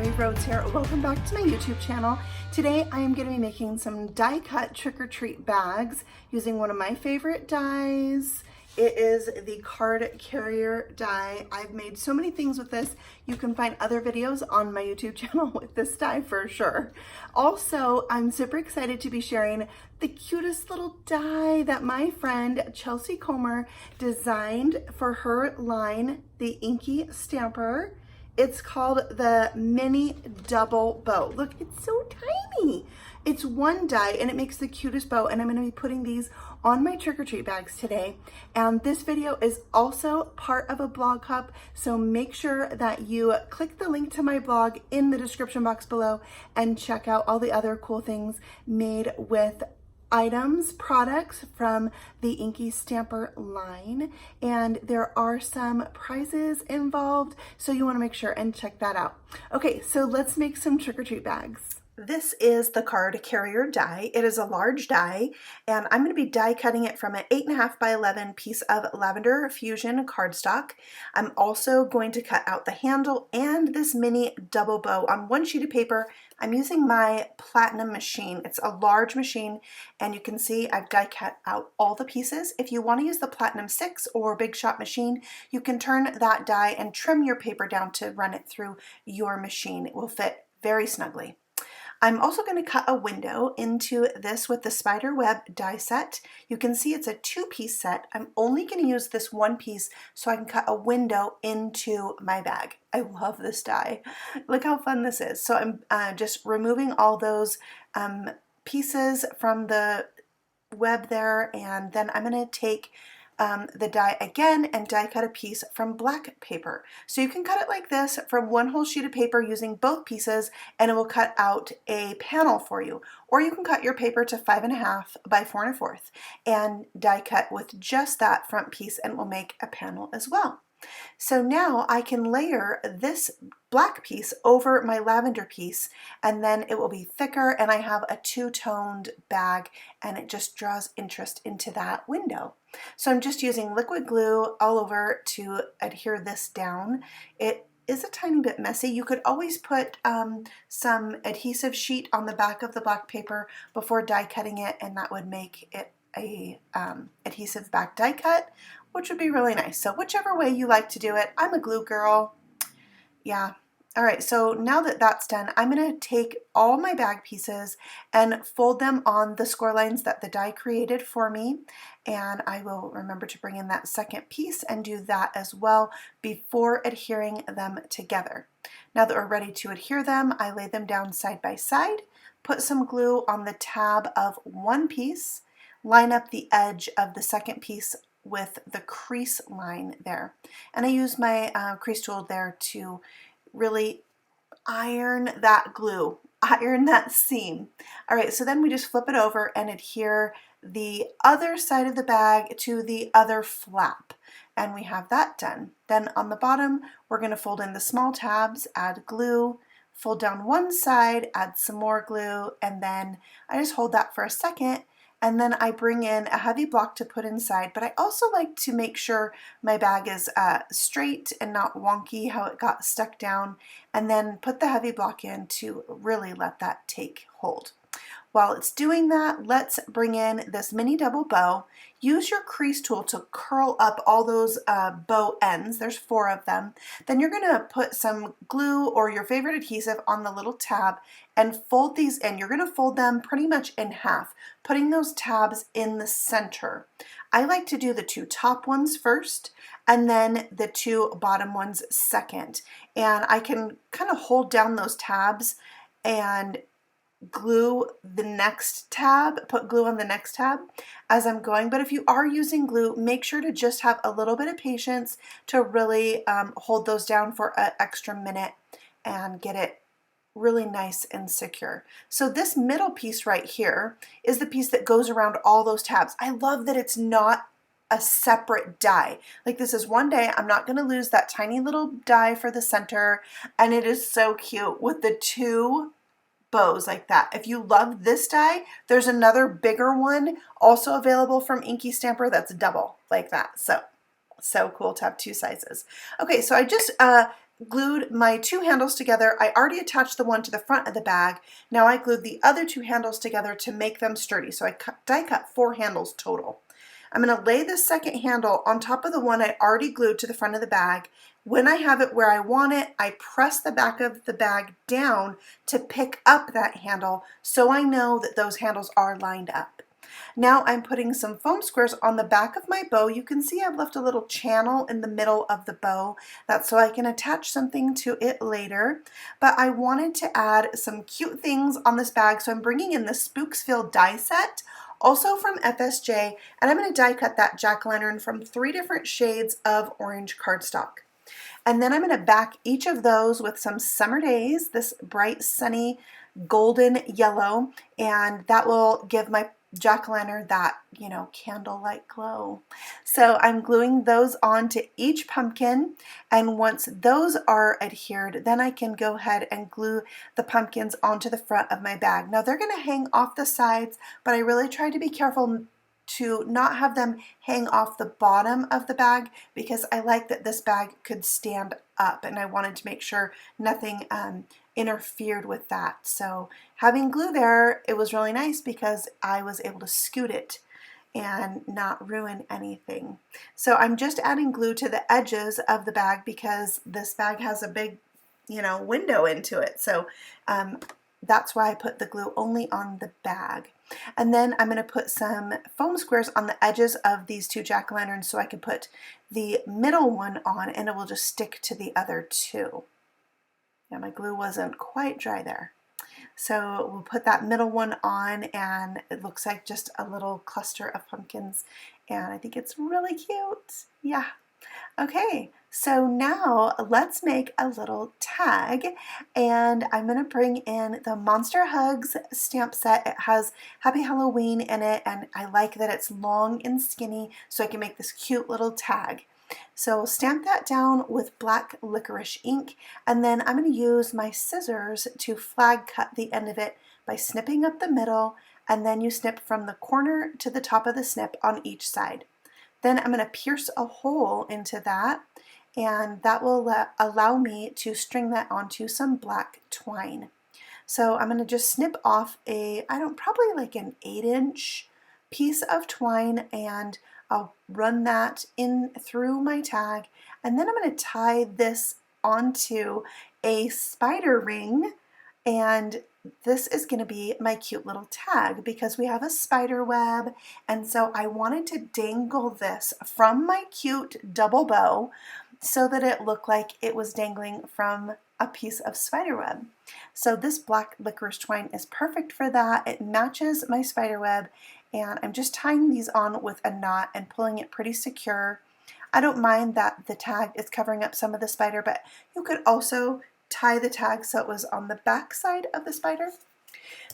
Carrie Rhodes here. Welcome back to my YouTube channel. Today I am going to be making some die cut trick-or-treat bags using one of my favorite dies. It is the card carrier die. I've made so many things with this. You can find other videos on my YouTube channel with this die for sure. Also, I'm super excited to be sharing the cutest little die that my friend Chelsea Comer designed for her line, the Inky Stamper. It's called the mini double bow. Look, it's so tiny. It's one die and it makes the cutest bow, and I'm going to be putting these on my trick-or-treat bags today. And this video is also part of a blog hub, so make sure that you click the link to my blog in the description box below and check out all the other cool things made with items, products from the Inky Stamper line, and there are some prizes involved, so you want to make sure and check that out. Okay, so let's make some trick-or-treat bags. This is the card carrier die. It is a large die, and I'm going to be die cutting it from an 8.5 by 11 piece of Lavender Fusion cardstock. I'm also going to cut out the handle and this mini double bow on one sheet of paper. I'm using my platinum machine. It's a large machine, and you can see I've die cut out all the pieces. If you want to use the platinum 6 or big shot machine, you can turn that die and trim your paper down to run it through your machine. It will fit very snugly. I'm also going to cut a window into this with the spider web die set. You can see it's a 2-piece set. I'm only going to use this one piece so I can cut a window into my bag. I love this die. Look how fun this is. So I'm just removing all those pieces from the web there, and then I'm going to take the die again and die cut a piece from black paper. So you can cut it like this from one whole sheet of paper using both pieces, and it will cut out a panel for you. Or you can cut your paper to 5.5 by 4 1/4 and die cut with just that front piece, and it will make a panel as well. So now I can layer this black piece over my lavender piece, and then it will be thicker, and I have a two-toned bag, and it just draws interest into that window. So I'm just using liquid glue all over to adhere this down. It is a tiny bit messy. You could always put some adhesive sheet on the back of the black paper before die cutting it, and that would make it a adhesive back die cut, which would be really nice. So whichever way you like to do it, I'm a glue girl. Yeah. All right, so now that that's done, I'm going to take all my bag pieces and fold them on the score lines that the die created for me, and I will remember to bring in that second piece and do that as well before adhering them together. Now that we're ready to adhere them, I lay them down side by side, put some glue on the tab of one piece, line up the edge of the second piece with the crease line there, and I use my crease tool there to really iron that glue, iron that seam. All right, so then we just flip it over and adhere the other side of the bag to the other flap, and we have that done. Then on the bottom, we're going to fold in the small tabs, add glue, fold down one side, add some more glue, and then I just hold that for a second, and then I bring in a heavy block to put inside. But I also like to make sure my bag is straight and not wonky, how it got stuck down, and then put the heavy block in to really let that take hold. While it's doing that, let's bring in this mini double bow. Use your crease tool to curl up all those bow ends. There's 4 of them. Then you're going to put some glue or your favorite adhesive on the little tab and fold these in. You're going to fold them pretty much in half, putting those tabs in the center. I like to do the 2 top ones first and then the 2 bottom ones second. And I can kind of hold down those tabs and glue the next tab, put glue on the next tab as I'm going. But if you are using glue, make sure to just have a little bit of patience to really hold those down for an extra minute and get it really nice and secure. So this middle piece right here is the piece that goes around all those tabs. I love that it's not a separate die. Like, this is one day. I'm not going to lose that tiny little die for the center, and it is so cute with the 2 bows like that. If you love this die, there's another bigger one also available from Inky Stamper that's double like that. So cool to have 2 sizes. Okay, so I just glued my two handles together. I already attached the one to the front of the bag. Now I glued the other two handles together to make them sturdy. So I die cut 4 handles total. I'm going to lay this second handle on top of the one I already glued to the front of the bag. When I have it where I want it, I press the back of the bag down to pick up that handle so I know that those handles are lined up. Now I'm putting some foam squares on the back of my bow. You can see I've left a little channel in the middle of the bow. That's so I can attach something to it later. But I wanted to add some cute things on this bag, so I'm bringing in the Spooksville Die Set, also from FSJ, and I'm going to die cut that jack-o'-lantern from 3 different shades of orange cardstock. And then I'm going to back each of those with some Summer Days, this bright sunny golden yellow, and that will give my jack-o'-lantern that, you know, candlelight glow. So I'm gluing those onto each pumpkin, and once those are adhered, then I can go ahead and glue the pumpkins onto the front of my bag. Now they're going to hang off the sides, but I really tried to be careful to not have them hang off the bottom of the bag because I like that this bag could stand up, and I wanted to make sure nothing interfered with that. So having glue there, it was really nice because I was able to scoot it and not ruin anything. So I'm just adding glue to the edges of the bag because this bag has a big, you know, window into it. So that's why I put the glue only on the bag. And then I'm going to put some foam squares on the edges of these 2 jack-o'-lanterns so I can put the middle one on and it will just stick to the other 2. Yeah, my glue wasn't quite dry there. So we'll put that middle one on, and it looks like just a little cluster of pumpkins, and I think it's really cute. Yeah. Okay, so now let's make a little tag, and I'm going to bring in the Monster Hugs stamp set. It has Happy Halloween in it, and I like that it's long and skinny so I can make this cute little tag. So we'll stamp that down with black licorice ink, and then I'm going to use my scissors to flag cut the end of it by snipping up the middle, and then you snip from the corner to the top of the snip on each side. Then I'm going to pierce a hole into that, and that will allow me to string that onto some black twine. So I'm going to just snip off probably like an 8-inch piece of twine, and I'll run that in through my tag, and then I'm going to tie this onto a spider ring, and this is going to be my cute little tag because we have a spider web, and so I wanted to dangle this from my cute double bow so that it looked like it was dangling from a piece of spider web. So this black licorice twine is perfect for that. It matches my spider web, and I'm just tying these on with a knot and pulling it pretty secure. I don't mind that the tag is covering up some of the spider, but you could also tie the tag so it was on the back side of the spider.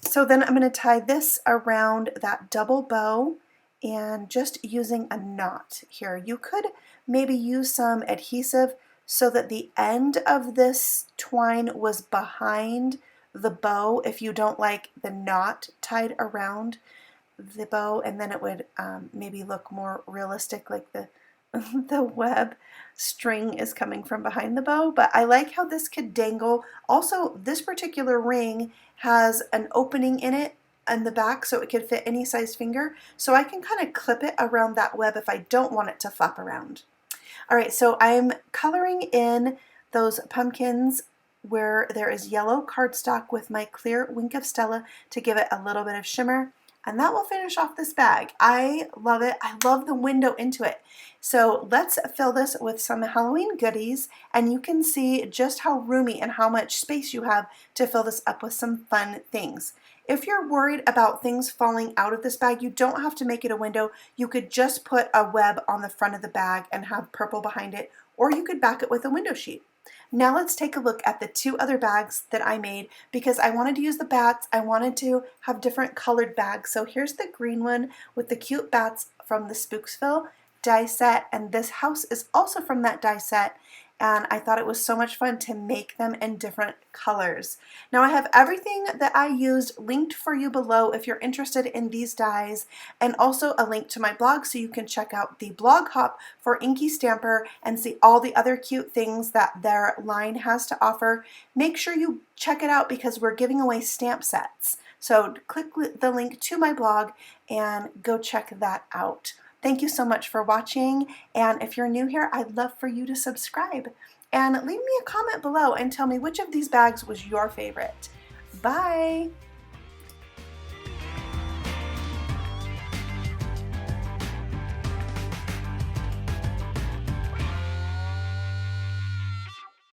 So then I'm going to tie this around that double bow and just using a knot here. You could maybe use some adhesive so that the end of this twine was behind the bow if you don't like the knot tied around the bow, and then it would maybe look more realistic, like the web string is coming from behind the bow. But I like how this could dangle. Also, this particular ring has an opening in it in the back so it could fit any size finger, so I can kind of clip it around that web if I don't want it to flap around. Alright, so I'm coloring in those pumpkins where there is yellow cardstock with my clear Wink of Stella to give it a little bit of shimmer. And that will finish off this bag. I love it. I love the window into it. So let's fill this with some Halloween goodies, and you can see just how roomy and how much space you have to fill this up with some fun things. If you're worried about things falling out of this bag, you don't have to make it a window. You could just put a web on the front of the bag and have purple behind it, or you could back it with a window sheet. Now let's take a look at the 2 other bags that I made because I wanted to use the bats. I wanted to have different colored bags. So here's the green one with the cute bats from the Spooksville die set, and this house is also from that die set. and I thought it was so much fun to make them in different colors. Now I have everything that I used linked for you below if you're interested in these dies, and also a link to my blog so you can check out the blog hop for Inky Stamper and see all the other cute things that their line has to offer. Make sure you check it out because we're giving away stamp sets. So click the link to my blog and go check that out. Thank you so much for watching, and if you're new here, I'd love for you to subscribe. And leave me a comment below and tell me which of these bags was your favorite. Bye!